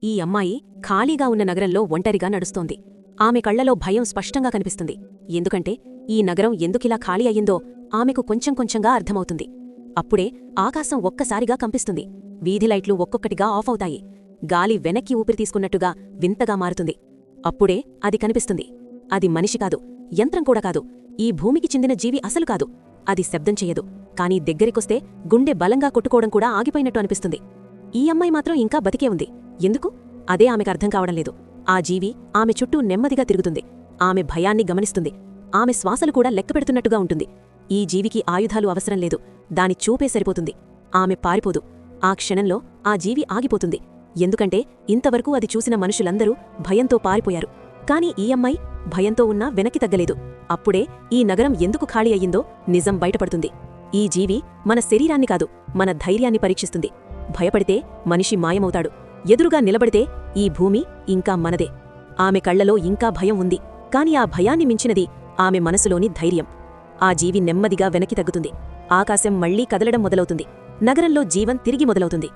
ఈ అమ్మాయి ఖాళీగా ఉన్న నగరంలో ఒంటరిగా నడుస్తోంది. ఆమె కళ్లలో భయం స్పష్టంగా కనిపిస్తుంది. ఎందుకంటే ఈ నగరం ఎందుకిలా ఖాళీ అయ్యిందో ఆమెకు కొంచెం కొంచెంగా అర్థమవుతుంది. అప్పుడే ఆకాశం ఒక్కసారిగా కంపిస్తుంది. వీధి లైట్లు ఒక్కొక్కటిగా ఆఫ్ అవుతాయి. గాలి వెనక్కి ఊపిరి తీసుకున్నట్టుగా వింతగా మారుతుంది. అప్పుడే అది కనిపిస్తుంది. అది మనిషి కాదు, యంత్రం కూడా కాదు, ఈ భూమికి చెందిన జీవి అసలు కాదు. అది శబ్దం చెయ్యదు, కానీ దగ్గరికొస్తే గుండె బలంగా కొట్టుకోవడం కూడా ఆగిపోయినట్టు అనిపిస్తుంది. ఈ అమ్మాయి మాత్రం ఇంకా బతికే ఉంది. ఎందుకు? అదే ఆమెకు అర్థం కావడంలేదు. ఆ జీవి ఆమె చుట్టూ నెమ్మదిగా తిరుగుతుంది. ఆమె భయాన్ని గమనిస్తుంది. ఆమె శ్వాసలు కూడా లెక్కపెడుతున్నట్టుగా ఉంటుంది. ఈ జీవికి ఆయుధాలు అవసరం లేదు, దాని చూపే సరిపోతుంది. ఆమె పారిపోదు. ఆ క్షణంలో ఆ జీవి ఆగిపోతుంది. ఎందుకంటే ఇంతవరకు అది చూసిన మనుషులందరూ భయంతో పారిపోయారు. కాని ఈ అమ్మాయి భయంతో ఉన్నా వెనక్కి తగ్గలేదు. అప్పుడే ఈ నగరం ఎందుకు ఖాళీ అయ్యిందో నిజం బయటపడుతుంది. ఈ జీవి మన శరీరాన్ని కాదు, మన ధైర్యాన్ని పరీక్షిస్తుంది. భయపడితే మనిషి మాయమవుతాడు, ఎదురుగా నిలబడితే ఈ భూమి ఇంకా మనదే. ఆమె కళ్లలో ఇంకా భయం ఉంది, కాని ఆ భయాన్ని మించినది ఆమె మనసులోని ధైర్యం. ఆ జీవి నెమ్మదిగా వెనక్కి తగ్గుతుంది. ఆకాశం మళ్లీ కదలడం మొదలవుతుంది. నగరంలో జీవం తిరిగి మొదలవుతుంది.